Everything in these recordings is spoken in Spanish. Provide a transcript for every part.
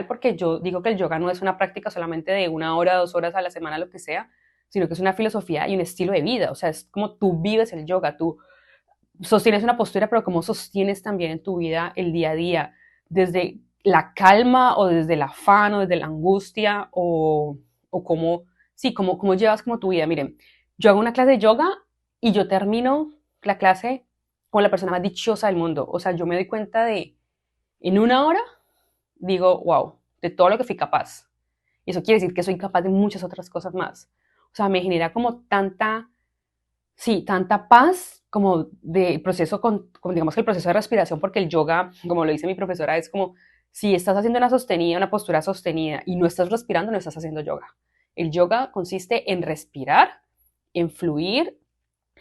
porque yo digo que el yoga no es una práctica solamente de 1 hora, 2 horas a la semana, lo que sea, sino que es una filosofía y un estilo de vida. O sea, es como tú vives el yoga, tú sostienes una postura, pero cómo sostienes también en tu vida el día a día, desde la calma o desde el afán o desde la angustia o cómo, sí, cómo llevas como tu vida. Miren, yo hago una clase de yoga y yo termino la clase con la persona más dichosa del mundo. O sea, yo me doy cuenta de, en 1 hora, digo, wow, de todo lo que fui capaz. Y eso quiere decir que soy capaz de muchas otras cosas más. O sea, me genera como tanta, sí, tanta paz como de proceso digamos que el proceso de respiración, porque el yoga, como lo dice mi profesora, es como si estás haciendo una sostenida, una postura sostenida y no estás respirando, no estás haciendo yoga. El yoga consiste en respirar, en fluir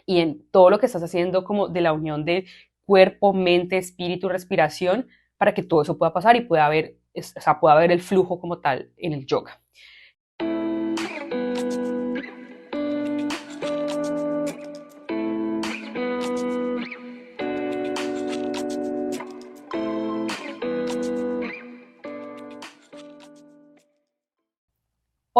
y en todo lo que estás haciendo como de la unión de cuerpo, mente, espíritu, respiración, para que todo eso pueda pasar y pueda haber, o sea, pueda haber el flujo como tal en el yoga.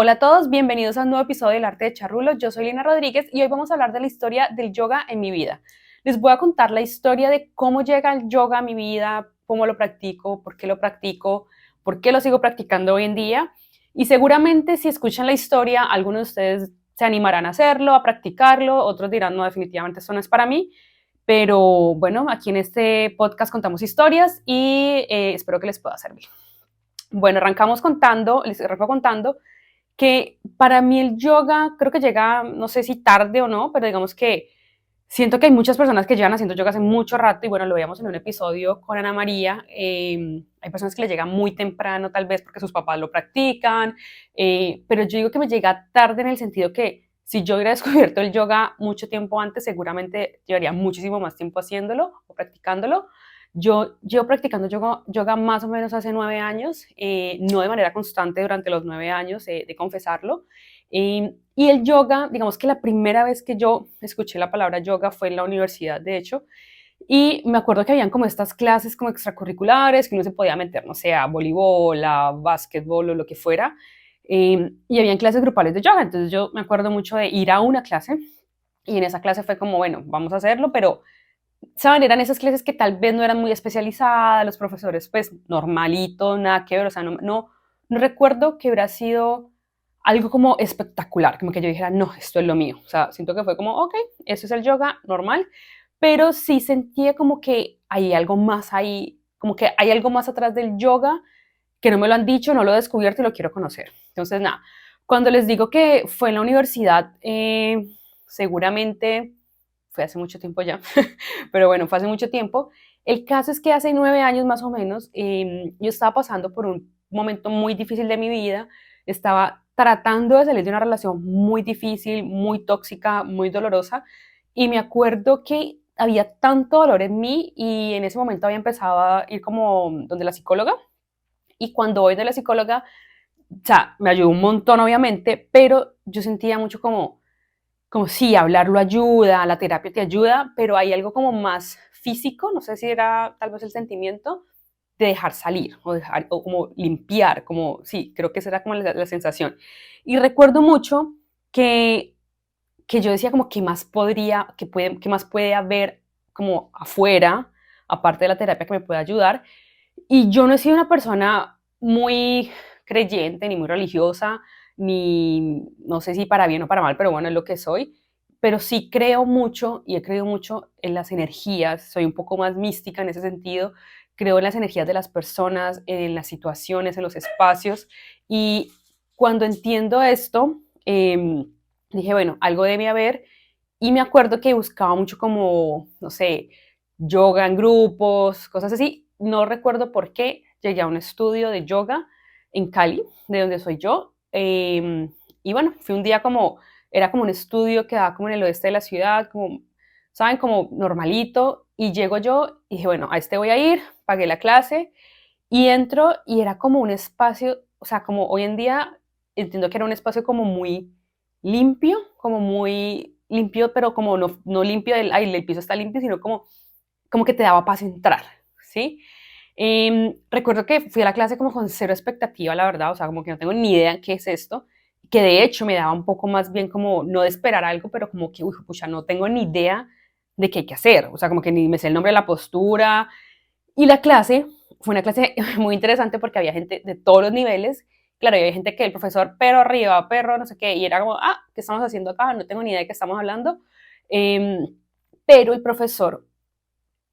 Hola a todos, bienvenidos a un nuevo episodio del Arte de Charrulo. Yo soy Lina Rodríguez y hoy vamos a hablar de la historia del yoga en mi vida. Les voy a contar la historia de cómo llega el yoga a mi vida, cómo lo practico, por qué lo sigo practicando hoy en día. Y seguramente si escuchan la historia, algunos de ustedes se animarán a hacerlo, a practicarlo, otros dirán, no, definitivamente esto no es para mí. Pero bueno, aquí en este podcast contamos historias y espero que les pueda servir. Bueno, les arranco contando que para mí el yoga creo que llega, no sé si tarde o no, pero digamos que siento que hay muchas personas que llevan haciendo yoga hace mucho rato y bueno, lo veíamos en un episodio con Ana María. Hay personas que le llegan muy temprano tal vez porque sus papás lo practican, pero yo digo que me llega tarde en el sentido que si yo hubiera descubierto el yoga mucho tiempo antes, seguramente llevaría muchísimo más tiempo haciéndolo o practicándolo. Yo llevo practicando yoga más o menos hace 9 años, no de manera constante durante los 9 años, de confesarlo. Y el yoga, digamos que la primera vez que yo escuché la palabra yoga fue en la universidad, de hecho, y me acuerdo que habían como estas clases como extracurriculares, que uno se podía meter, no sé, a voleibol, a básquetbol o lo que fuera, y habían clases grupales de yoga, entonces yo me acuerdo mucho de ir a una clase, y en esa clase fue como, bueno, vamos a hacerlo, pero ¿saben? Eran esas clases que tal vez no eran muy especializadas, los profesores pues normalito, nada que ver, o sea, no recuerdo que hubiera sido algo como espectacular, como que yo dijera, no, esto es lo mío, o sea, siento que fue como, ok, eso es el yoga, normal, pero sí sentía como que hay algo más ahí, como que hay algo más atrás del yoga que no me lo han dicho, no lo he descubierto y lo quiero conocer. Entonces, nada, cuando les digo que fue en la universidad, seguramente fue hace mucho tiempo ya, pero bueno, fue hace mucho tiempo. El caso es que hace 9 años más o menos, yo estaba pasando por un momento muy difícil de mi vida, estaba tratando de salir de una relación muy difícil, muy tóxica, muy dolorosa, y me acuerdo que había tanto dolor en mí y en ese momento había empezado a ir como donde la psicóloga, y cuando voy de la psicóloga, o sea, me ayudó un montón obviamente, pero yo sentía mucho como sí, hablarlo ayuda, la terapia te ayuda, pero hay algo como más físico, no sé si era tal vez el sentimiento de dejar salir o, dejar, o como limpiar, como sí, creo que esa era como la sensación. Y recuerdo mucho que, que yo decía como, ¿qué más podría, qué más puede haber como afuera, aparte de la terapia que me puede ayudar? Y yo no he sido una persona muy creyente, ni muy religiosa, ni no sé si para bien o para mal, pero bueno, es lo que soy. Pero sí creo mucho y he creído mucho en las energías, soy un poco más mística en ese sentido, creo en las energías de las personas, en las situaciones, en los espacios. Y cuando entiendo esto, dije, bueno, algo debe haber. Y me acuerdo que buscaba mucho como, no sé, yoga en grupos, cosas así. No recuerdo por qué llegué a un estudio de yoga en Cali, de donde soy yo. Y bueno, fui un día como, era como un estudio que daba como en el oeste de la ciudad, como, ¿saben? Como normalito. Y llego yo y dije, bueno, a este voy a ir, pagué la clase y entro y era como un espacio, o sea, como hoy en día entiendo que era un espacio como muy limpio, como muy limpio, pero como no limpio del, ay, el piso está limpio, sino como que te daba paz entrar, ¿sí? Recuerdo que fui a la clase como con cero expectativa, la verdad, o sea, como que no tengo ni idea qué es esto, que de hecho me daba un poco más bien como no de esperar algo, pero como que, uy, pucha, no tengo ni idea de qué hay que hacer, o sea, como que ni me sé el nombre de la postura. Y la clase fue una clase muy interesante porque había gente de todos los niveles. Claro, había gente que el profesor, perro arriba, perro, no sé qué, y era como, ah, ¿qué estamos haciendo acá? No tengo ni idea de qué estamos hablando. Eh, pero el profesor,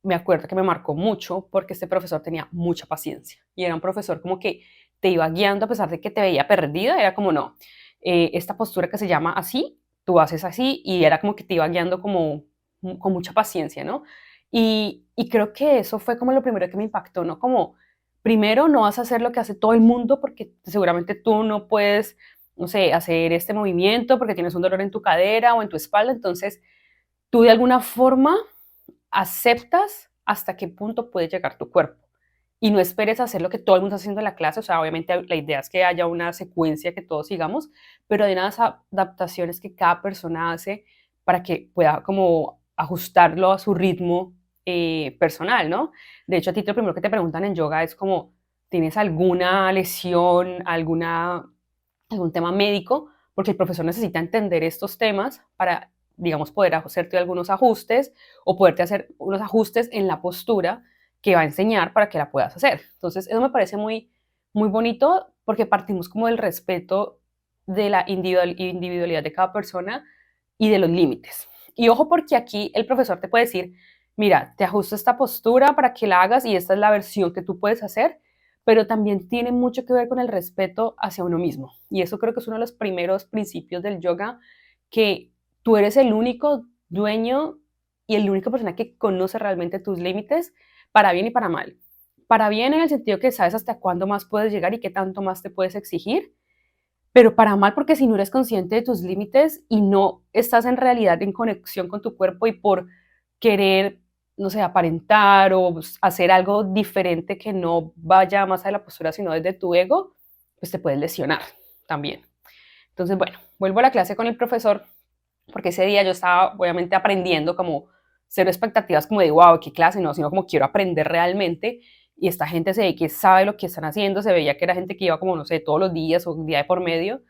me acuerdo que me marcó mucho porque este profesor tenía mucha paciencia y era un profesor como que te iba guiando a pesar de que te veía perdida, era como no, esta postura que se llama así, tú haces así y era como que te iba guiando como con mucha paciencia, ¿no? Y creo que eso fue como lo primero que me impactó, ¿no? Como primero no vas a hacer lo que hace todo el mundo porque seguramente tú no puedes, no sé, hacer este movimiento porque tienes un dolor en tu cadera o en tu espalda, entonces tú de alguna forma aceptas hasta qué punto puede llegar tu cuerpo y no esperes hacer lo que todo el mundo está haciendo en la clase, o sea, obviamente la idea es que haya una secuencia que todos sigamos, pero hay unas adaptaciones que cada persona hace para que pueda como ajustarlo a su ritmo personal, ¿no? De hecho, a ti lo primero que te preguntan en yoga es como, ¿tienes alguna lesión, algún tema médico? Porque el profesor necesita entender estos temas para, digamos, poder hacerte algunos ajustes o poderte hacer unos ajustes en la postura que va a enseñar para que la puedas hacer. Entonces, eso me parece muy, muy bonito porque partimos como del respeto de la individualidad de cada persona y de los límites. Y ojo porque aquí el profesor te puede decir, mira, te ajusto esta postura para que la hagas y esta es la versión que tú puedes hacer, pero también tiene mucho que ver con el respeto hacia uno mismo. Y eso creo que es uno de los primeros principios del yoga, que tú eres el único dueño y la única persona que conoce realmente tus límites, para bien y para mal. Para bien en el sentido que sabes hasta cuándo más puedes llegar y qué tanto más te puedes exigir, pero para mal porque si no eres consciente de tus límites y no estás en realidad en conexión con tu cuerpo y por querer, no sé, aparentar o hacer algo diferente que no vaya más a la postura, sino desde tu ego, pues te puedes lesionar también. Entonces, bueno, vuelvo a la clase con el profesor porque ese día yo estaba obviamente aprendiendo como cero expectativas como de wow, qué clase, no, sino como quiero aprender realmente y esta gente se ve que sabe lo que están haciendo, se veía que era gente que iba como, no sé, todos los días o un día de por medio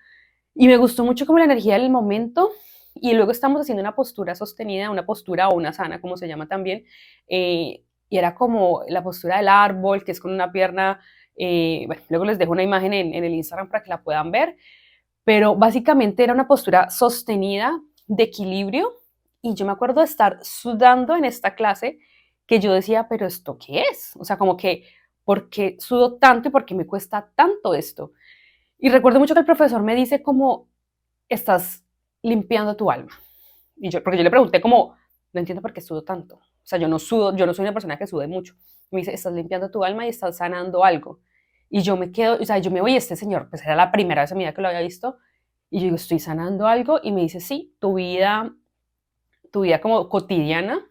y me gustó mucho como la energía del momento y luego estamos haciendo una postura sostenida, una postura o una sana, como se llama también, y era como la postura del árbol, que es con una pierna, bueno, luego les dejo una imagen en el Instagram para que la puedan ver, pero básicamente era una postura sostenida de equilibrio y yo me acuerdo de estar sudando en esta clase que yo decía, pero ¿esto qué es? O sea, como que, ¿por qué sudo tanto y por qué me cuesta tanto esto? Y recuerdo mucho que el profesor me dice como, estás limpiando tu alma. Y yo, porque yo le pregunté como, no entiendo por qué sudo tanto. O sea, yo no sudo, yo no soy una persona que sude mucho. Y me dice, estás limpiando tu alma y estás sanando algo. Y yo me quedo, o sea, yo me voy a este señor, pues era la primera vez en mi vida que lo había visto, y yo digo, estoy sanando algo, y me dice, sí, tu vida como cotidiana,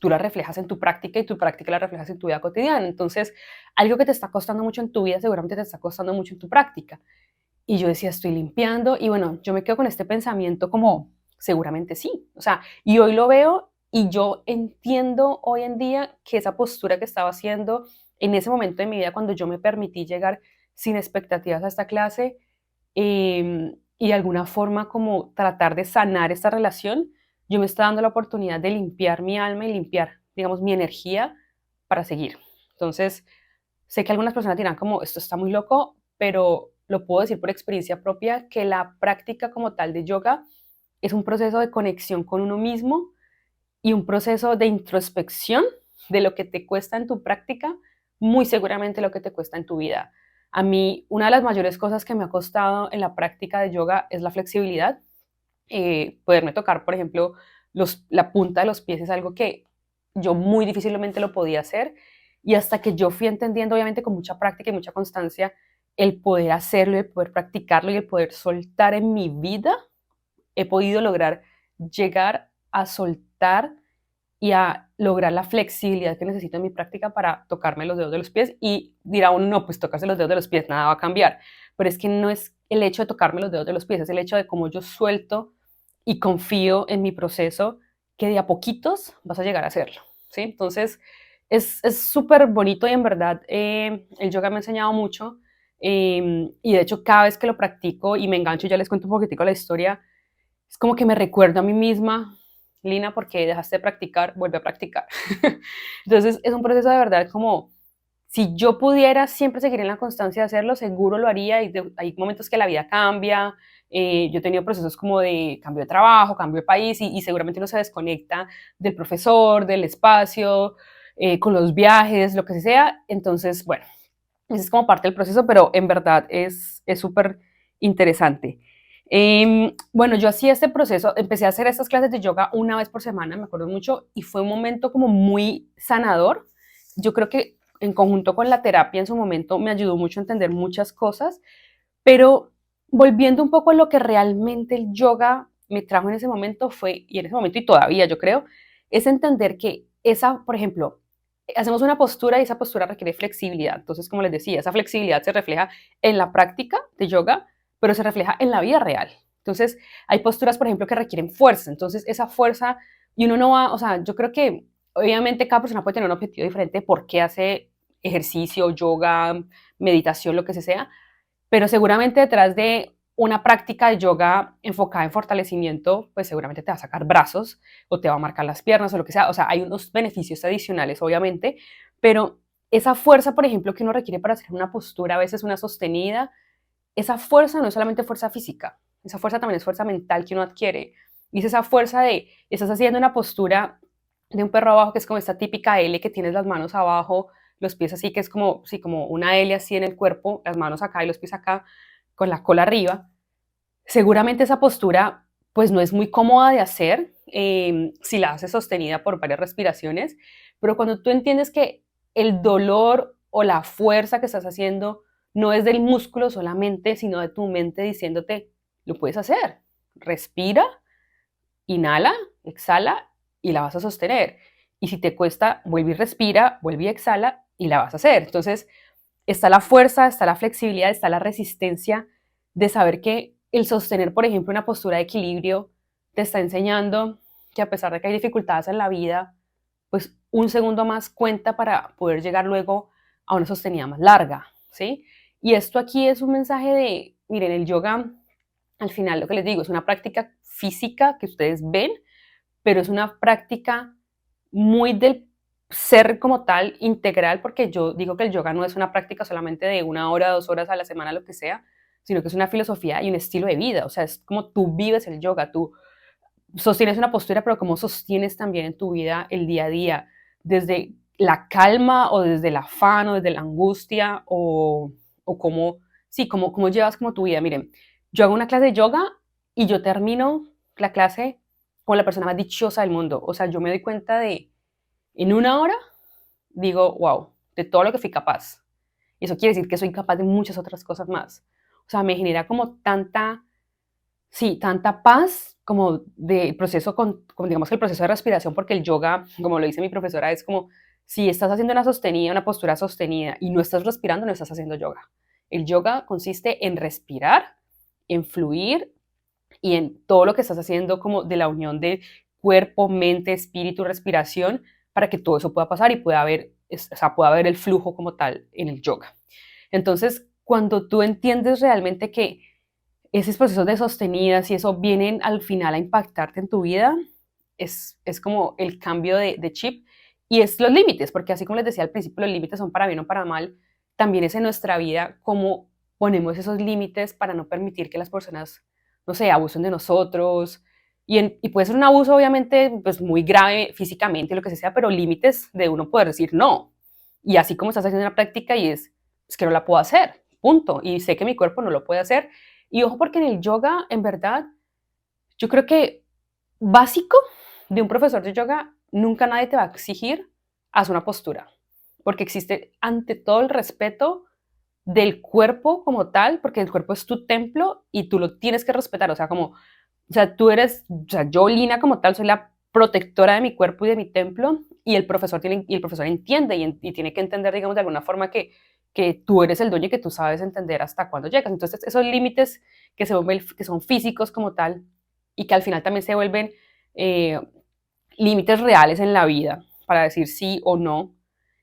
tú la reflejas en tu práctica y tu práctica la reflejas en tu vida cotidiana. Entonces, algo que te está costando mucho en tu vida seguramente te está costando mucho en tu práctica. Y yo decía, estoy limpiando, y bueno, yo me quedo con este pensamiento como, seguramente sí. O sea, y hoy lo veo y yo entiendo hoy en día que esa postura que estaba haciendo en ese momento de mi vida, cuando yo me permití llegar sin expectativas a esta clase, y de alguna forma como tratar de sanar esta relación, yo me estaba dando la oportunidad de limpiar mi alma y limpiar, digamos, mi energía para seguir. Entonces, sé que algunas personas dirán como, esto está muy loco, pero lo puedo decir por experiencia propia, que la práctica como tal de yoga es un proceso de conexión con uno mismo y un proceso de introspección de lo que te cuesta en tu práctica, muy seguramente lo que te cuesta en tu vida. A mí, una de las mayores cosas que me ha costado en la práctica de yoga es la flexibilidad. Poderme tocar, por ejemplo, la punta de los pies es algo que yo muy difícilmente lo podía hacer y hasta que yo fui entendiendo, obviamente con mucha práctica y mucha constancia, el poder hacerlo, el poder practicarlo y el poder soltar en mi vida, he podido lograr llegar a soltar y a lograr la flexibilidad que necesito en mi práctica para tocarme los dedos de los pies. Y dirá uno, no, pues tocarse los dedos de los pies, nada va a cambiar. Pero es que no es el hecho de tocarme los dedos de los pies, es el hecho de cómo yo suelto y confío en mi proceso, que de a poquitos vas a llegar a hacerlo, ¿sí? Entonces, es súper bonito y en verdad el yoga me ha enseñado mucho y de hecho cada vez que lo practico y me engancho, ya les cuento un poquitico la historia, es como que me recuerdo a mí misma, Lina, porque dejaste de practicar, vuelve a practicar. Entonces es un proceso de verdad como, si yo pudiera siempre seguir en la constancia de hacerlo, seguro lo haría y hay momentos que la vida cambia. Yo he tenido procesos como de cambio de trabajo, cambio de país y seguramente uno se desconecta del profesor, del espacio, con los viajes, lo que sea. Entonces, bueno, eso es como parte del proceso, pero en verdad es súper interesante. Bueno, yo hacía este proceso, empecé a hacer estas clases de yoga una vez por semana, me acuerdo mucho, y fue un momento como muy sanador. Yo creo que en conjunto con la terapia en su momento me ayudó mucho a entender muchas cosas, pero volviendo un poco a lo que realmente el yoga me trajo en ese momento fue, y en ese momento y todavía yo creo, es entender que esa, por ejemplo, hacemos una postura y esa postura requiere flexibilidad. Entonces, como les decía, esa flexibilidad se refleja en la práctica de yoga, pero se refleja en la vida real. Entonces, hay posturas, por ejemplo, que requieren fuerza. Entonces, esa fuerza, y uno no va, o sea, yo creo que obviamente cada persona puede tener un objetivo diferente por qué hace ejercicio, yoga, meditación, lo que sea, pero seguramente detrás de una práctica de yoga enfocada en fortalecimiento, pues seguramente te va a sacar brazos o te va a marcar las piernas o lo que sea. O sea, hay unos beneficios adicionales, obviamente, pero esa fuerza, por ejemplo, que uno requiere para hacer una postura, a veces una sostenida, esa fuerza no es solamente fuerza física, esa fuerza también es fuerza mental que uno adquiere. Y es esa fuerza de, estás haciendo una postura de un perro abajo, que es como esta típica L, que tienes las manos abajo, los pies así, que es como, sí, como una L así en el cuerpo, las manos acá y los pies acá, con la cola arriba. Seguramente esa postura pues no es muy cómoda de hacer si la haces sostenida por varias respiraciones, pero cuando tú entiendes que el dolor o la fuerza que estás haciendo no es del músculo solamente, sino de tu mente diciéndote, lo puedes hacer, respira, inhala, exhala y la vas a sostener. Y si te cuesta, vuelve y respira, vuelve y exhala y la vas a hacer. Entonces, está la fuerza, está la flexibilidad, está la resistencia de saber que el sostener, por ejemplo, una postura de equilibrio te está enseñando que a pesar de que hay dificultades en la vida, pues un segundo más cuenta para poder llegar luego a una sostenida más larga, ¿sí? Y esto aquí es un mensaje de, miren, el yoga, al final lo que les digo, es una práctica física que ustedes ven, pero es una práctica muy del ser como tal integral, porque yo digo que el yoga no es una práctica solamente de 1 hora, 2 horas a la semana, lo que sea, sino que es una filosofía y un estilo de vida. O sea, es como tú vives el yoga, tú sostienes una postura, pero como sostienes también en tu vida el día a día, desde la calma o desde el afán o desde la angustia o cómo, sí, cómo llevas como tu vida. Miren, yo hago una clase de yoga y yo termino la clase con la persona más dichosa del mundo. O sea, yo me doy cuenta de, en 1 hora, digo, wow, de todo lo que fui capaz. Y eso quiere decir que soy capaz de muchas otras cosas más. O sea, me genera como tanta, sí, tanta paz como de proceso, como digamos que el proceso de respiración, porque el yoga, como lo dice mi profesora, es como si estás haciendo una sostenida, una postura sostenida y no estás respirando, no estás haciendo yoga. El yoga consiste en respirar, en fluir y en todo lo que estás haciendo como de la unión de cuerpo, mente, espíritu, respiración, para que todo eso pueda pasar y pueda haber, o sea, pueda haber el flujo como tal en el yoga. Entonces, cuando tú entiendes realmente que esos procesos de sostenidas y eso vienen al final a impactarte en tu vida, es como el cambio de chip y es los límites, porque así como les decía al principio, los límites son para bien o para mal, también es en nuestra vida cómo ponemos esos límites para no permitir que las personas, no sé, abusen de nosotros. Y puede ser un abuso, obviamente, pues muy grave físicamente, lo que sea, pero límites de uno poder decir no. Y así como estás haciendo una práctica y es que no la puedo hacer, punto. Y sé que mi cuerpo no lo puede hacer. Y ojo, porque en el yoga, en verdad, yo creo que básico de un profesor de yoga, nunca nadie te va a exigir haz una postura, porque existe ante todo el respeto del cuerpo como tal, porque el cuerpo es tu templo y tú lo tienes que respetar, o sea, como, o sea, tú eres, o sea, yo, Lina, como tal, soy la protectora de mi cuerpo y de mi templo, y el profesor, y el profesor entiende y tiene que entender, digamos, de alguna forma que tú eres el dueño y que tú sabes entender hasta cuándo llegas. Entonces, esos límites que son físicos como tal y que al final también se vuelven eh, límites reales en la vida para decir sí o no,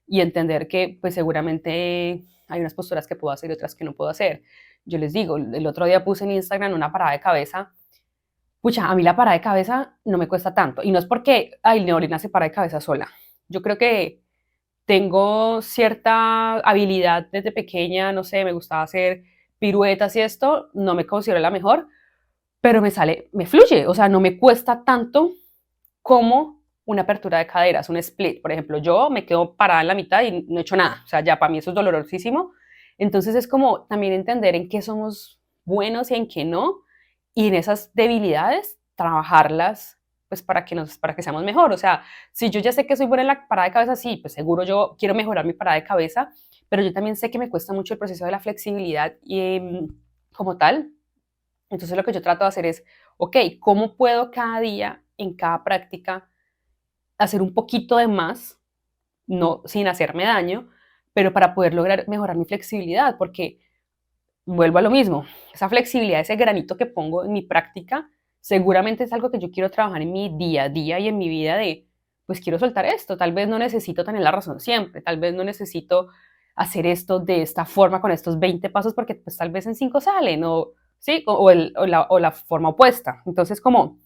y entender que pues seguramente hay unas posturas que puedo hacer y otras que no puedo hacer. Yo les digo, el otro día puse en Instagram una parada de cabeza. Pucha, a mí la parada de cabeza no me cuesta tanto. Y no es porque, ay, Neolina se para de cabeza sola. Yo creo que tengo cierta habilidad desde pequeña, no sé, me gustaba hacer piruetas y esto, no me considero la mejor, pero me sale, me fluye, o sea, no me cuesta tanto como una apertura de caderas, un split. Por ejemplo, yo me quedo parada en la mitad y no he hecho nada, o sea, ya para mí eso es dolorosísimo. Entonces es como también entender en qué somos buenos y en qué no, y en esas debilidades trabajarlas pues para que seamos mejor. O sea, si yo ya sé que soy buena en la parada de cabeza, sí, pues seguro yo quiero mejorar mi parada de cabeza, pero yo también sé que me cuesta mucho el proceso de la flexibilidad y como tal. Entonces lo que yo trato de hacer es, ok, ¿cómo puedo cada día, en cada práctica, hacer un poquito de más, no sin hacerme daño, pero para poder lograr mejorar mi flexibilidad? Porque vuelvo a lo mismo, esa flexibilidad, ese granito que pongo en mi práctica, seguramente es algo que yo quiero trabajar en mi día a día y en mi vida de, pues quiero soltar esto, tal vez no necesito tener la razón siempre, tal vez no necesito hacer esto de esta forma con estos 20 pasos porque pues tal vez en 5 salen, o, ¿sí? O la forma opuesta. Entonces, como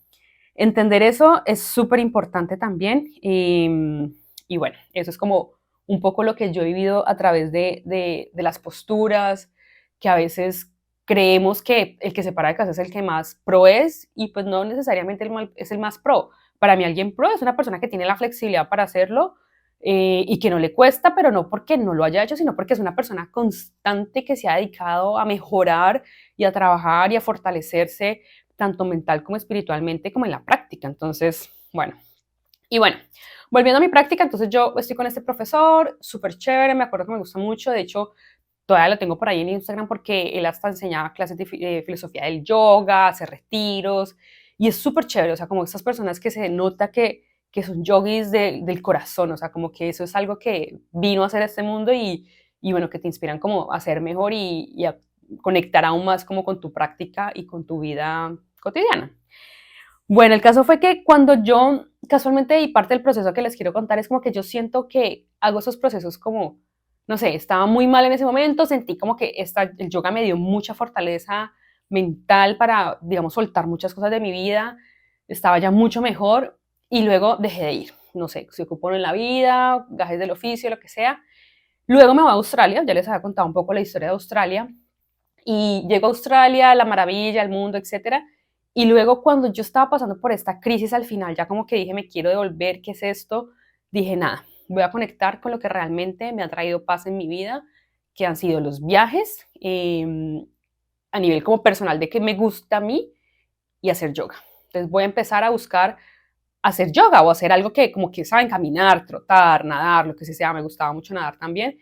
entender eso es súper importante también. Y bueno, eso es como un poco lo que yo he vivido a través de las posturas, que a veces creemos que el que se para de casa es el que más pro es, y pues no necesariamente es el más pro. Para mí alguien pro es una persona que tiene la flexibilidad para hacerlo y que no le cuesta, pero no porque no lo haya hecho, sino porque es una persona constante que se ha dedicado a mejorar y a trabajar y a fortalecerse tanto mental como espiritualmente como en la práctica. Entonces, bueno, y bueno, volviendo a mi práctica, entonces yo estoy con este profesor, súper chévere, me acuerdo que me gusta mucho, de hecho, todavía lo tengo por ahí en Instagram porque él hasta enseñaba clases de filosofía del yoga, hace retiros, y es súper chévere, o sea, como estas personas que se nota que son yogis del corazón, o sea, como que eso es algo que vino a hacer este mundo y bueno, que te inspiran como a ser mejor y a conectar aún más como con tu práctica y con tu vida cotidiana. Bueno, el caso fue que cuando yo, casualmente, y parte del proceso que les quiero contar es como que yo siento que hago esos procesos como, no sé, estaba muy mal en ese momento, sentí como que el yoga me dio mucha fortaleza mental para, digamos, soltar muchas cosas de mi vida, estaba ya mucho mejor y luego dejé de ir, no sé, se ocupó en la vida, gajes del oficio, lo que sea. Luego me voy a Australia, ya les había contado un poco la historia de Australia, y llego a Australia, la maravilla, el mundo, etcétera. Y luego cuando yo estaba pasando por esta crisis al final, ya como que dije, me quiero devolver, ¿qué es esto? Dije, nada, voy a conectar con lo que realmente me ha traído paz en mi vida, que han sido los viajes, a nivel como personal de que me gusta a mí y hacer yoga. Entonces voy a empezar a buscar hacer yoga o hacer algo que como que saben caminar, trotar, nadar, lo que sea, me gustaba mucho nadar también.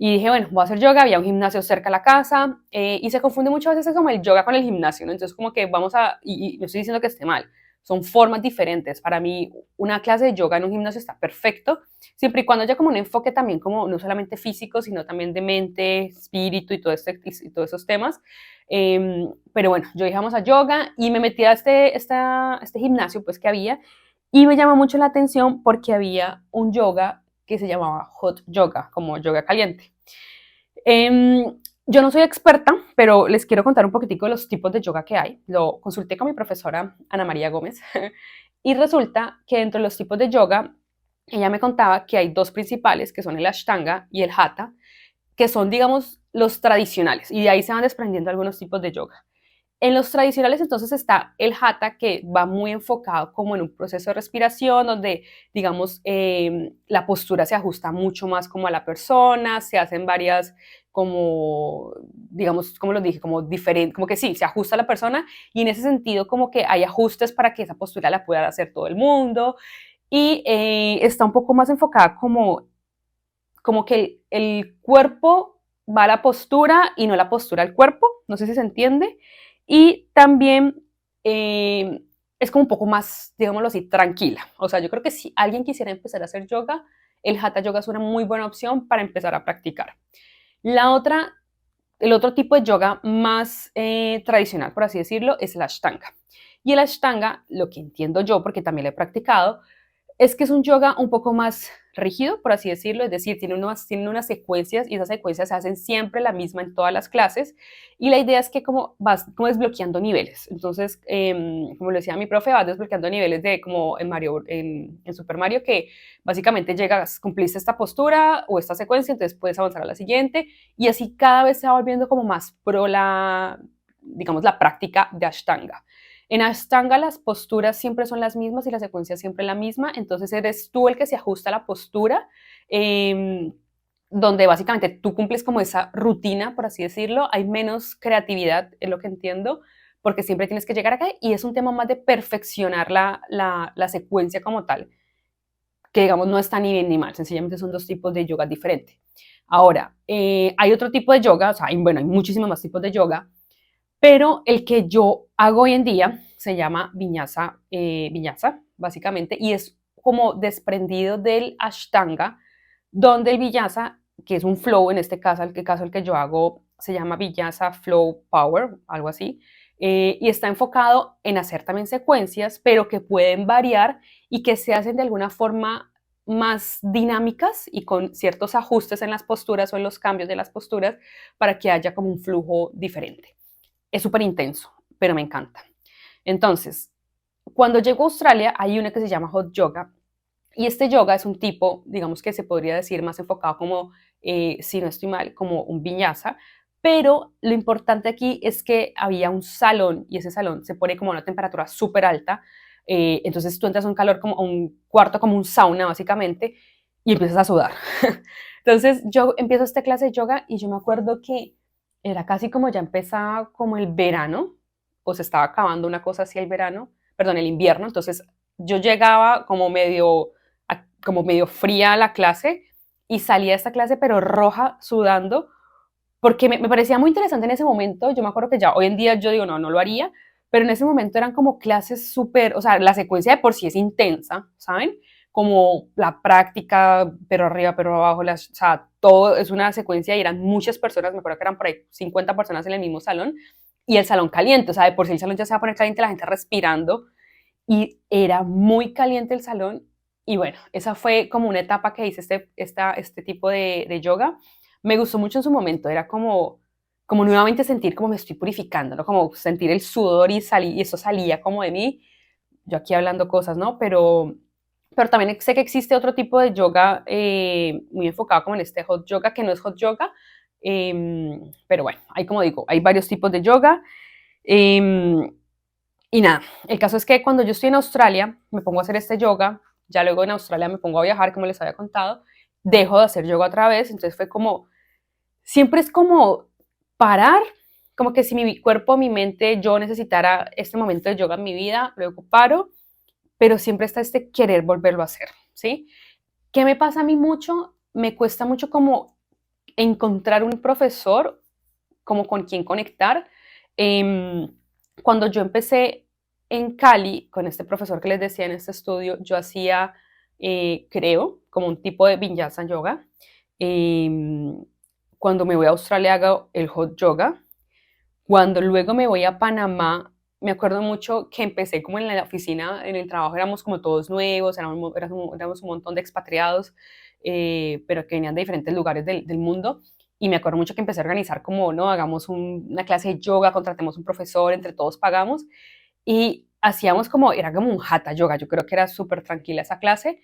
Y dije, bueno, voy a hacer yoga, había un gimnasio cerca de la casa y se confunde muchas veces como el yoga con el gimnasio, ¿no? Entonces como que vamos a, y no estoy diciendo que esté mal, son formas diferentes. Para mí una clase de yoga en un gimnasio está perfecto, siempre y cuando haya como un enfoque también como no solamente físico, sino también de mente, espíritu y, y todos esos temas. Pero bueno, yo dije, vamos a yoga y me metí a este gimnasio pues que había y me llamó mucho la atención porque había un yoga que se llamaba hot yoga, como yoga caliente. Yo no soy experta, pero les quiero contar un poquitico de los tipos de yoga que hay. Lo consulté con mi profesora Ana María Gómez y resulta que dentro de los tipos de yoga, ella me contaba que hay dos principales, que son el Ashtanga y el Hatha, que son, digamos, los tradicionales, y de ahí se van desprendiendo algunos tipos de yoga. En los tradicionales entonces está el hatha, que va muy enfocado como en un proceso de respiración donde, digamos, la postura se ajusta mucho más como a la persona, se hacen varias como, digamos, como lo dije, como diferente, como que sí, se ajusta a la persona y en ese sentido como que hay ajustes para que esa postura la pueda hacer todo el mundo y está un poco más enfocada como que el cuerpo va a la postura y no la postura al cuerpo, no sé si se entiende. Y también es como un poco más, digámoslo así, tranquila. O sea, yo creo que si alguien quisiera empezar a hacer yoga, el Hatha Yoga es una muy buena opción para empezar a practicar. La otra, el otro tipo de yoga más tradicional, por así decirlo, es el Ashtanga. Y el Ashtanga, lo que entiendo yo, porque también lo he practicado, es que es un yoga un poco más rígido, por así decirlo, es decir, tiene unas secuencias y esas secuencias se hacen siempre la misma en todas las clases y la idea es que como vas como desbloqueando niveles. Entonces, como lo decía mi profe, vas desbloqueando niveles de como en Mario, en Super Mario, que básicamente llegas, cumpliste esta postura o esta secuencia, entonces puedes avanzar a la siguiente y así cada vez se va volviendo como más pro digamos, la práctica de Ashtanga. En Ashtanga las posturas siempre son las mismas y la secuencia siempre la misma, entonces eres tú el que se ajusta a la postura, donde básicamente tú cumples como esa rutina, por así decirlo, hay menos creatividad, es lo que entiendo, porque siempre tienes que llegar acá y es un tema más de perfeccionar la secuencia como tal, que digamos no está ni bien ni mal, sencillamente son dos tipos de yoga diferentes. Ahora, hay otro tipo de yoga, o sea, bueno, hay muchísimos más tipos de yoga, pero el que yo hago hoy en día se llama vinyasa, básicamente, y es como desprendido del Ashtanga, donde el vinyasa, que es un flow, en este caso, el que yo hago, se llama vinyasa flow power, algo así, y está enfocado en hacer también secuencias, pero que pueden variar y que se hacen de alguna forma más dinámicas y con ciertos ajustes en las posturas o en los cambios de las posturas para que haya como un flujo diferente. Es súper intenso, pero me encanta. Entonces, cuando llego a Australia, hay una que se llama Hot Yoga, y este yoga es un tipo, digamos que se podría decir más enfocado como, si no estoy mal, como un vinyasa, pero lo importante aquí es que había un salón y ese salón se pone como a una temperatura súper alta, entonces tú entras a un calor como a un cuarto, como un sauna básicamente, y empiezas a sudar. Entonces yo empiezo esta clase de yoga y yo me acuerdo que era casi como ya empezaba como el verano, o se estaba acabando una cosa así el verano, perdón, el invierno, entonces yo llegaba como medio fría a la clase y salía de esta clase pero roja, sudando, porque me parecía muy interesante en ese momento. Yo me acuerdo que ya hoy en día yo digo, no, no lo haría, pero en ese momento eran como clases súper, o sea, la secuencia de por sí es intensa, ¿saben? Como la práctica, pero arriba, pero abajo, o sea, todo es una secuencia y eran muchas personas, me acuerdo que eran por ahí 50 personas en el mismo salón y el salón caliente, o sea, de por sí el salón ya se va a poner caliente, la gente respirando y era muy caliente el salón y bueno, esa fue como una etapa que hice este tipo de yoga. Me gustó mucho en su momento, era como nuevamente sentir como me estoy purificando, ¿no? Como sentir el sudor y eso salía como de mí, yo aquí hablando cosas, ¿no? Pero también sé que existe otro tipo de yoga muy enfocado como en este hot yoga, que no es hot yoga, pero bueno, hay como digo, hay varios tipos de yoga. Eh, y nada, el caso es que cuando yo estoy en Australia, me pongo a hacer este yoga, ya luego en Australia me pongo a viajar, como les había contado, dejo de hacer yoga otra vez, entonces fue como, siempre es como parar, como que si mi cuerpo, mi mente, yo necesitara este momento de yoga en mi vida, luego paro, pero siempre está este querer volverlo a hacer, ¿sí? ¿Qué me pasa a mí mucho? Me cuesta mucho como encontrar un profesor como con quien conectar. Eh, Cuando yo empecé en Cali con este profesor que les decía en este estudio, yo hacía, creo, como un tipo de vinyasa yoga. Eh, Cuando me voy a Australia hago el hot yoga. Cuando luego me voy a Panamá, me acuerdo mucho que empecé como en la oficina, en el trabajo éramos como todos nuevos, éramos un montón de expatriados, pero que venían de diferentes lugares del mundo. Y me acuerdo mucho que empecé a organizar como, no, hagamos una clase de yoga, contratemos un profesor, entre todos pagamos. Y hacíamos como, era como un hatha yoga, yo creo que era súper tranquila esa clase.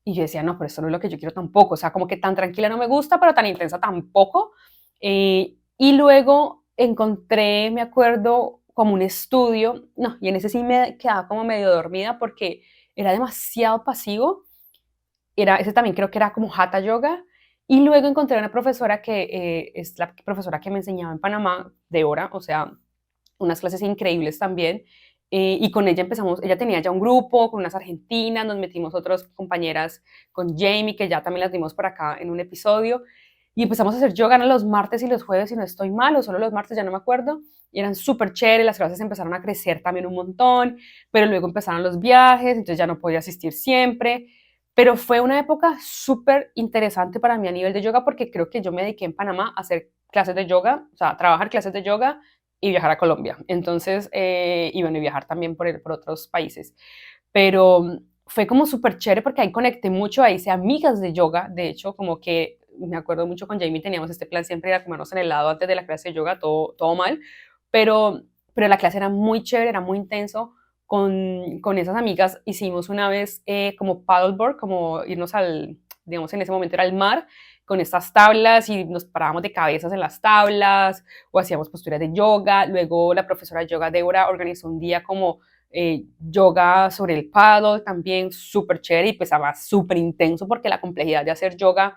Y yo decía, no, pero esto no es lo que yo quiero tampoco. O sea, como que tan tranquila no me gusta, pero tan intensa tampoco. Y luego encontré, me acuerdo, como un estudio, no, y en ese sí me quedaba como medio dormida porque era demasiado pasivo. Ese también creo que era como Hatha Yoga. Y luego encontré una profesora que es la profesora que me enseñaba en Panamá de hora, o sea, unas clases increíbles también. Y con ella empezamos, ella tenía ya un grupo con unas argentinas, nos metimos otras compañeras con Jamie, que ya también las vimos por acá en un episodio, y empezamos a hacer yoga los martes y los jueves, si no estoy mal, o solo los martes, ya no me acuerdo, y eran súper chéveres, las clases empezaron a crecer también un montón, pero luego empezaron los viajes, entonces ya no podía asistir siempre, pero fue una época súper interesante para mí a nivel de yoga, porque creo que yo me dediqué en Panamá a hacer clases de yoga, o sea, a trabajar clases de yoga, y viajar a Colombia. Entonces, y bueno, y viajar también por otros países. Pero fue como súper chévere porque ahí conecté mucho, ahí hice amigas de yoga, de hecho, como que me acuerdo mucho con Jamie, teníamos este plan siempre ir a comernos en helado antes de la clase de yoga, todo mal, pero, pero la clase era muy chévere, era muy intenso, con esas amigas hicimos una vez como paddleboard, como irnos al, digamos en ese momento era el mar, con estas tablas y nos parábamos de cabezas en las tablas o hacíamos posturas de yoga, luego la profesora de yoga Débora organizó un día como yoga sobre el paddle también súper chévere y pues además súper intenso porque la complejidad de hacer yoga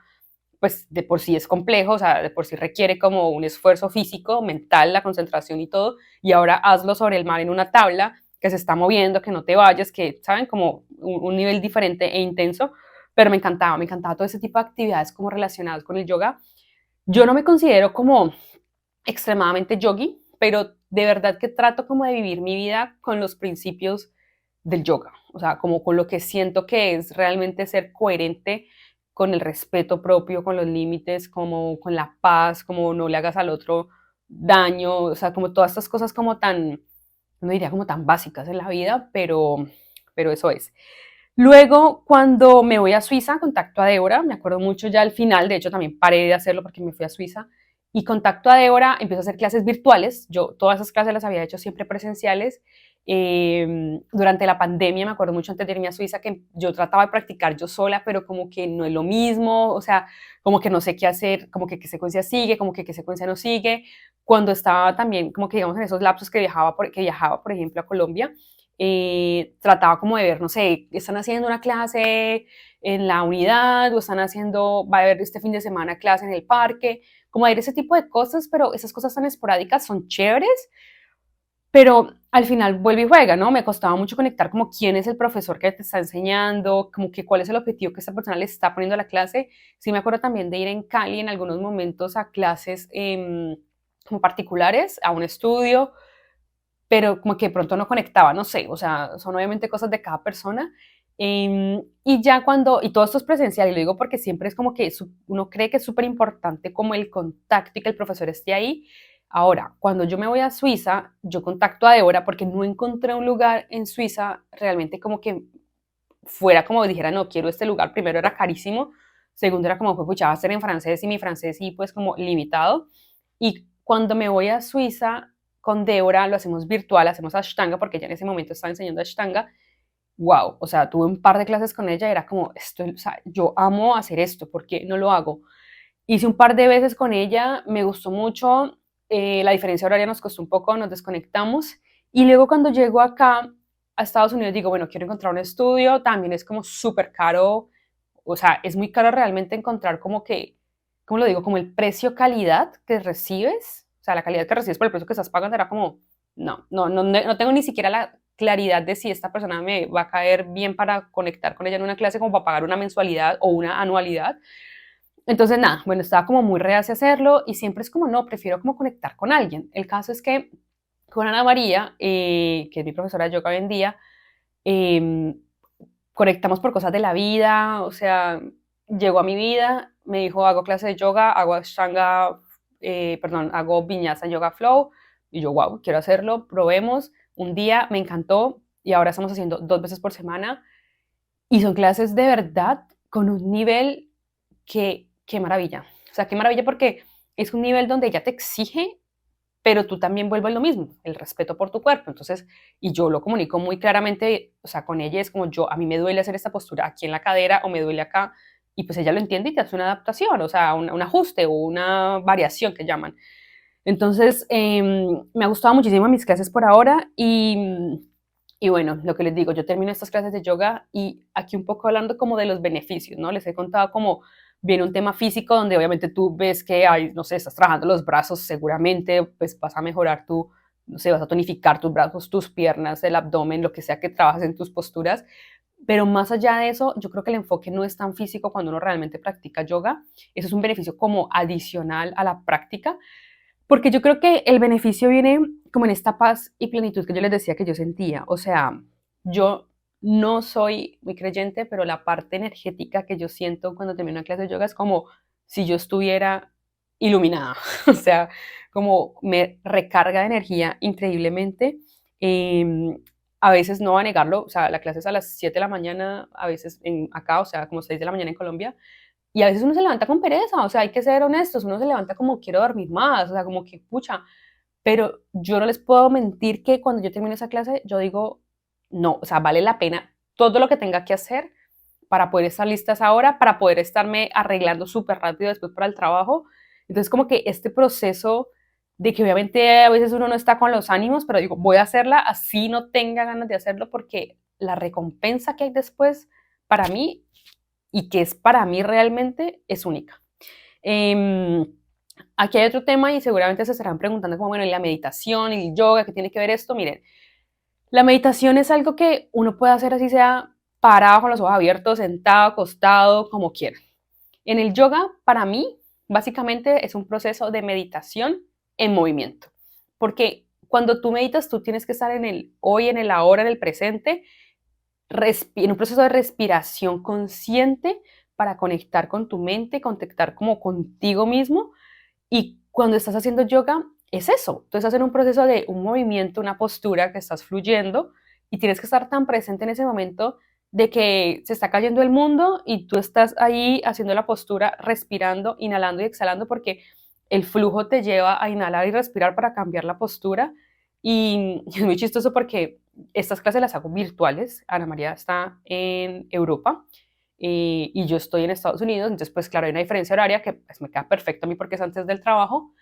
pues de por sí es complejo, o sea, de por sí requiere como un esfuerzo físico, mental, la concentración y todo, y ahora hazlo sobre el mar en una tabla que se está moviendo, que no te vayas, que, ¿saben? Como un nivel diferente e intenso, pero me encantaba todo ese tipo de actividades como relacionadas con el yoga. Yo no me considero como extremadamente yogi, pero de verdad que trato como de vivir mi vida con los principios del yoga, o sea, como con lo que siento que es realmente ser coherente con el respeto propio, con los límites, como con la paz, como no le hagas al otro daño, o sea, como todas estas cosas como tan, no diría como tan básicas en la vida, pero eso es. Luego, cuando me voy a Suiza, contacto a Débora, me acuerdo mucho ya al final, de hecho también paré de hacerlo porque me fui a Suiza, y contacto a Débora, empiezo a hacer clases virtuales, yo todas esas clases las había hecho siempre presenciales, durante la pandemia, me acuerdo mucho antes de irme a Suiza, que yo trataba de practicar yo sola, pero como que no es lo mismo, o sea, como que no sé qué hacer, como que qué secuencia sigue, como que qué secuencia no sigue, cuando estaba también, como que digamos en esos lapsos que viajaba por ejemplo, a Colombia, trataba como de ver, no sé, están haciendo una clase en la unidad o están haciendo, va a haber este fin de semana clase en el parque, como de ese tipo de cosas, pero esas cosas tan esporádicas son chéveres, pero al final vuelve y juega, ¿no? Me costaba mucho conectar como quién es el profesor que te está enseñando, como que cuál es el objetivo que esta persona le está poniendo a la clase. Sí me acuerdo también de ir en Cali en algunos momentos a clases como particulares, a un estudio, pero como que de pronto no conectaba, no sé, o sea, son obviamente cosas de cada persona. Y ya cuando, y todo esto es presencial, y lo digo porque siempre es como que uno cree que es súper importante como el contacto y que el profesor esté ahí. Ahora, cuando yo me voy a Suiza, yo contacto a Débora porque no encontré un lugar en Suiza realmente como que fuera como dijera, no, quiero este lugar. Primero era carísimo, segundo era como, pues, pucha, va a ser en francés y mi francés sí, pues como limitado. Y cuando me voy a Suiza con Débora, lo hacemos virtual, hacemos Ashtanga, porque ella en ese momento estaba enseñando Ashtanga. Wow, o sea, tuve un par de clases con ella, era como, esto, o sea, yo amo hacer esto, ¿por qué no lo hago? Hice un par de veces con ella, me gustó mucho, la diferencia horaria nos costó un poco, nos desconectamos, y luego cuando llego acá a Estados Unidos digo, bueno, quiero encontrar un estudio, también es como súper caro, o sea, es muy caro realmente encontrar como que, ¿cómo lo digo? Como el precio-calidad que recibes, o sea, la calidad que recibes por el precio que estás pagando era como, no tengo ni siquiera la claridad de si esta persona me va a caer bien para conectar con ella en una clase como para pagar una mensualidad o una anualidad. Entonces, nada, bueno, estaba como muy reacia a hacerlo y siempre es como, no, prefiero como conectar con alguien. El caso es que con Ana María, que es mi profesora de yoga hoy en día, eh, conectamos por cosas de la vida, o sea, llegó a mi vida, me dijo, hago clase de yoga, hago Ashtanga, perdón, hago Vinyasa Yoga Flow, y yo, wow, quiero hacerlo, probemos. Un día me encantó y ahora estamos haciendo 2 veces por semana y son clases de verdad con un nivel que, qué maravilla. O sea, qué maravilla porque es un nivel donde ella te exige, pero tú también vuelves lo mismo, el respeto por tu cuerpo. Entonces, y yo lo comunico muy claramente, o sea, con ella es como yo, a mí me duele hacer esta postura aquí en la cadera o me duele acá, y pues ella lo entiende y te hace una adaptación, o sea, un ajuste o una variación que llaman. Entonces, me ha gustado muchísimo mis clases por ahora y bueno, lo que les digo, yo termino estas clases de yoga y aquí un poco hablando como de los beneficios, ¿no? Les he contado como viene un tema físico donde obviamente tú ves que hay, no sé, estás trabajando los brazos, seguramente pues vas a mejorar tu, no sé, vas a tonificar tus brazos, tus piernas, el abdomen, lo que sea que trabajes en tus posturas. Pero más allá de eso, yo creo que el enfoque no es tan físico cuando uno realmente practica yoga. Eso es un beneficio como adicional a la práctica porque yo creo que el beneficio viene como en esta paz y plenitud que yo les decía que yo sentía. O sea, yo no soy muy creyente, pero la parte energética que yo siento cuando termino una clase de yoga es como si yo estuviera iluminada. O sea, como me recarga de energía increíblemente. a veces no va a negarlo, o sea, la clase es a las 7 de la mañana, a veces acá, o sea, como 6 de la mañana en Colombia, y a veces uno se levanta con pereza, o sea, hay que ser honestos, uno se levanta como quiero dormir más, o sea, como que pucha, pero yo no les puedo mentir que cuando yo termino esa clase, yo digo, no, o sea, vale la pena todo lo que tenga que hacer para poder estar lista a esa hora, para poder estarme arreglando súper rápido después para el trabajo. Entonces, como que este proceso de que obviamente a veces uno no está con los ánimos, pero digo, voy a hacerla así no tenga ganas de hacerlo porque la recompensa que hay después para mí y que es para mí realmente es única. Eh, Aquí hay otro tema y seguramente se estarán preguntando como, bueno, ¿y la meditación y el yoga, qué tiene que ver esto? Miren, la meditación es algo que uno puede hacer así sea parado con los ojos abiertos, sentado, acostado, como quiera. En el yoga, para mí, básicamente es un proceso de meditación en movimiento. Porque cuando tú meditas, tú tienes que estar en el hoy, en el ahora, en el presente, en un proceso de respiración consciente para conectar con tu mente, conectar como contigo mismo. Y cuando estás haciendo yoga, es eso. Tú estás en un proceso de un movimiento, una postura que estás fluyendo y tienes que estar tan presente en ese momento de que se está cayendo el mundo y tú estás ahí haciendo la postura, respirando, inhalando y exhalando porque el flujo te lleva a inhalar y respirar para cambiar la postura. Y es muy chistoso porque estas clases las hago virtuales. Ana María está en Europa y yo estoy en Estados Unidos, entonces pues claro, hay una diferencia horaria que pues, me queda perfecto a mí porque es antes del trabajo,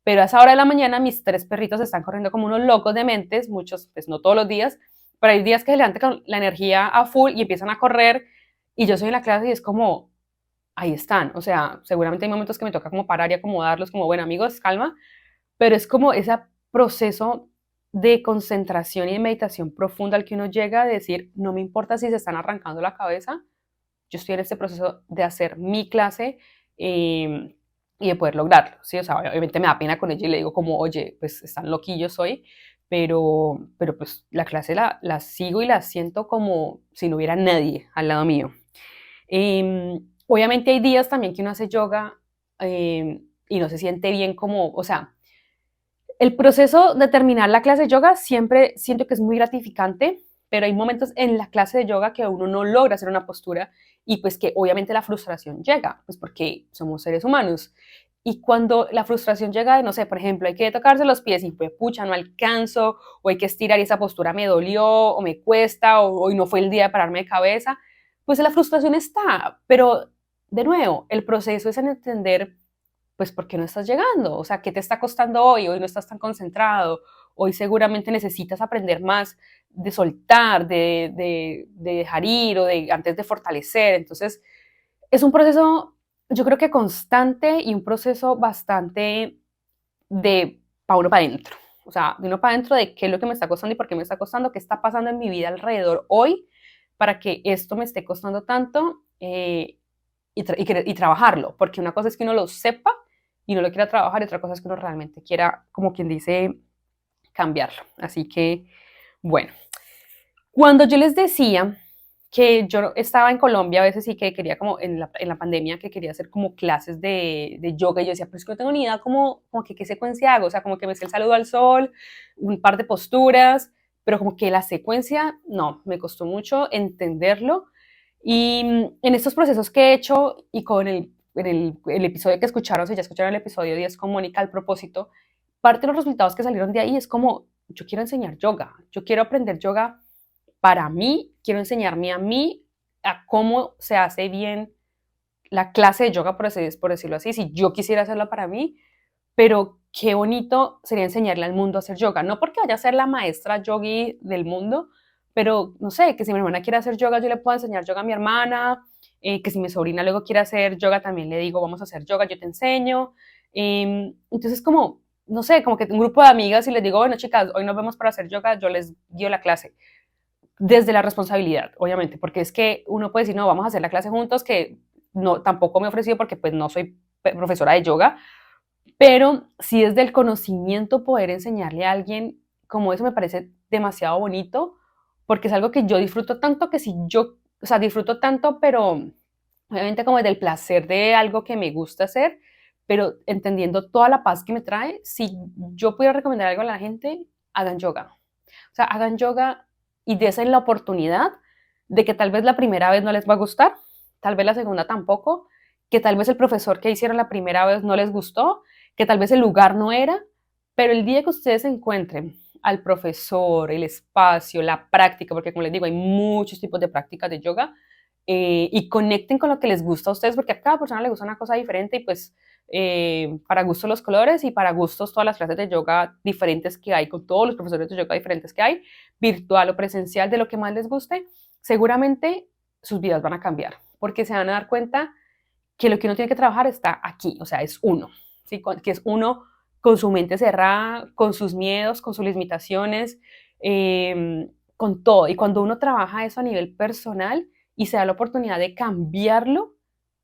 pero a esa hora de la mañana mis 3 perritos están corriendo como unos locos de mentes, muchos, pues no todos los días, pero hay días que se levantan con la energía a full y empiezan a correr y yo soy en la clase y es como, ahí están, o sea, seguramente hay momentos que me toca como parar y acomodarlos, como, bueno amigos, calma, pero es como ese proceso de concentración y de meditación profunda al que uno llega a decir, no me importa si se están arrancando la cabeza, yo estoy en este proceso de hacer mi clase y de poder lograrlo, ¿sí? O sea, obviamente me da pena con ella y le digo como, oye, pues están loquillos hoy, pero pues la clase la sigo y la siento como si no hubiera nadie al lado mío. Obviamente hay días también que uno hace yoga y no se siente bien como, o sea, el proceso de terminar la clase de yoga siempre siento que es muy gratificante, pero hay momentos en la clase de yoga que uno no logra hacer una postura y pues que obviamente la frustración llega, pues porque somos seres humanos. Y cuando la frustración llega de, no sé, por ejemplo, hay que tocarse los pies y pues pucha, no alcanzo, o hay que estirar y esa postura me dolió, o me cuesta, o hoy no fue el día de pararme de cabeza, pues la frustración está, pero de nuevo, el proceso es en entender pues ¿por qué no estás llegando? O sea, ¿qué te está costando hoy? Hoy no estás tan concentrado, hoy seguramente necesitas aprender más de soltar, de dejar ir o de antes de fortalecer. Entonces, es un proceso, yo creo que constante y un proceso bastante de para uno para adentro. O sea, de uno para adentro de qué es lo que me está costando y por qué me está costando, qué está pasando en mi vida alrededor hoy para que esto me esté costando tanto y trabajarlo, porque una cosa es que uno lo sepa y no lo quiera trabajar y otra cosa es que uno realmente quiera, como quien dice, cambiarlo. Así que, bueno, cuando yo les decía que yo estaba en Colombia a veces sí que quería como en la pandemia que quería hacer como clases de yoga y yo decía, pero es que no tengo ni idea como que qué secuencia hago, o sea, como que me sé el saludo al sol, un par de posturas, pero como que la secuencia, no, me costó mucho entenderlo y en estos procesos que he hecho y con el episodio que escucharon, si ya escucharon el episodio 10 con Mónica al propósito, parte de los resultados que salieron de ahí es como, yo quiero enseñar yoga, yo quiero aprender yoga para mí, quiero enseñarme a mí a cómo se hace bien la clase de yoga, por decirlo así, si yo quisiera hacerla para mí, pero qué bonito sería enseñarle al mundo a hacer yoga, no porque vaya a ser la maestra yogi del mundo, pero no sé, que si mi hermana quiere hacer yoga, yo le puedo enseñar yoga a mi hermana, que si mi sobrina luego quiere hacer yoga, también le digo, vamos a hacer yoga, yo te enseño. Entonces, como, no sé, como que un grupo de amigas y les digo, bueno, chicas, hoy nos vemos para hacer yoga, yo les guío la clase desde la responsabilidad, obviamente, porque es que uno puede decir, no, vamos a hacer la clase juntos, que no, tampoco me he ofrecido porque pues no soy profesora de yoga, pero sí desde el conocimiento poder enseñarle a alguien como eso me parece demasiado bonito, porque es algo que yo disfruto tanto que si yo, o sea, disfruto tanto, pero obviamente como del placer de algo que me gusta hacer, pero entendiendo toda la paz que me trae, si yo pudiera recomendar algo a la gente, hagan yoga. O sea, hagan yoga y desen la oportunidad de que tal vez la primera vez no les va a gustar, tal vez la segunda tampoco, que tal vez el profesor que hicieron la primera vez no les gustó, que tal vez el lugar no era, pero el día que ustedes encuentren al profesor, el espacio, la práctica, porque como les digo, hay muchos tipos de prácticas de yoga, y conecten con lo que les gusta a ustedes, porque a cada persona le gusta una cosa diferente y pues para gusto los colores y para gustos todas las clases de yoga diferentes que hay, con todos los profesores de yoga diferentes que hay, virtual o presencial, de lo que más les guste, seguramente sus vidas van a cambiar, porque se van a dar cuenta que lo que uno tiene que trabajar está aquí, o sea, es uno, ¿sí? Que es uno con su mente cerrada, con sus miedos, con sus limitaciones, con todo. Y cuando uno trabaja eso a nivel personal y se da la oportunidad de cambiarlo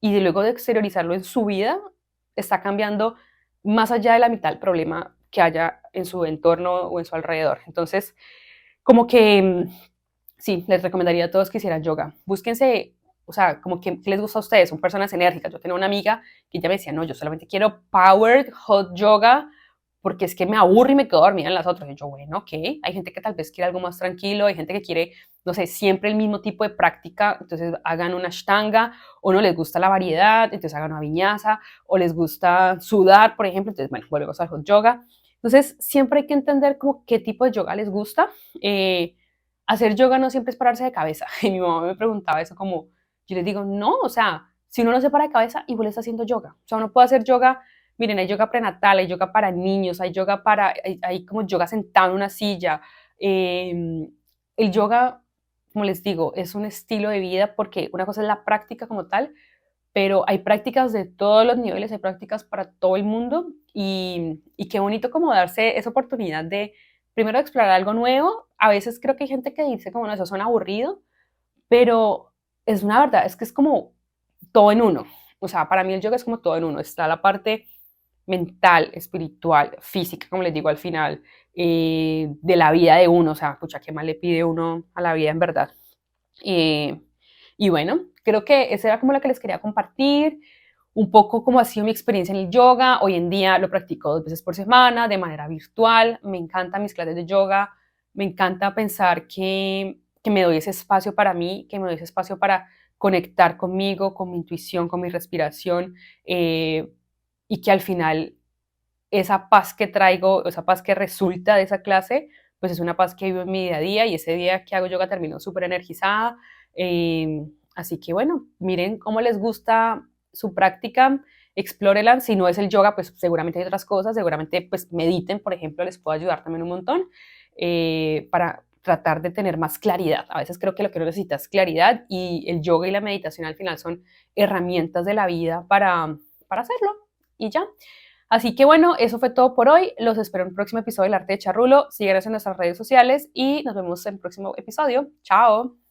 y de luego de exteriorizarlo en su vida, está cambiando más allá de la mitad del problema que haya en su entorno o en su alrededor. Entonces, como que sí, les recomendaría a todos que hicieran yoga. Búsquense, o sea, como que les gusta a ustedes, son personas enérgicas. Yo tenía una amiga que ella me decía, no, yo solamente quiero powered hot yoga porque es que me aburro y me quedo dormida en las otras. Y yo, bueno, ok, hay gente que tal vez quiere algo más tranquilo, hay gente que quiere, no sé, siempre el mismo tipo de práctica, entonces hagan una ashtanga, o no les gusta la variedad, entonces hagan una viñasa, o les gusta sudar, por ejemplo, entonces, bueno, volvemos al hot yoga. Entonces, siempre hay que entender como qué tipo de yoga les gusta. Hacer yoga no siempre es pararse de cabeza. Y mi mamá me preguntaba eso como, yo les digo, no, o sea, si uno no se para de cabeza, igual está haciendo yoga. O sea, uno puede hacer yoga, miren, hay yoga prenatal, hay yoga para niños, hay yoga para, hay como yoga sentado en una silla. El yoga, como les digo, es un estilo de vida porque una cosa es la práctica como tal, pero hay prácticas de todos los niveles, hay prácticas para todo el mundo y qué bonito como darse esa oportunidad de primero explorar algo nuevo. A veces creo que hay gente que dice como, no, eso suena aburrido, pero es una verdad, es que es como todo en uno. O sea, para mí el yoga es como todo en uno. Está la parte mental, espiritual, física, como les digo al final, de la vida de uno. O sea, pucha, ¿qué más le pide uno a la vida en verdad? Eh, y bueno, creo que esa era como la que les quería compartir, un poco cómo ha sido mi experiencia en el yoga. Hoy en día lo practico 2 veces por semana, de manera virtual. Me encantan mis clases de yoga, me encanta pensar que me doy ese espacio para mí, que me doy ese espacio para conectar conmigo, con mi intuición, con mi respiración, y que al final esa paz que traigo, esa paz que resulta de esa clase, pues es una paz que vivo en mi día a día y ese día que hago yoga termino súper energizada. Así que bueno, miren cómo les gusta su práctica, explórenla. Si no es el yoga, pues seguramente hay otras cosas, seguramente pues mediten, por ejemplo, les puede ayudar también un montón para tratar de tener más claridad. A veces creo que lo que uno necesita es claridad y el yoga y la meditación al final son herramientas de la vida para hacerlo y ya. Así que bueno, eso fue todo por hoy. Los espero en el próximo episodio del Arte de Charrulo. Síganos en nuestras redes sociales y nos vemos en el próximo episodio. Chao.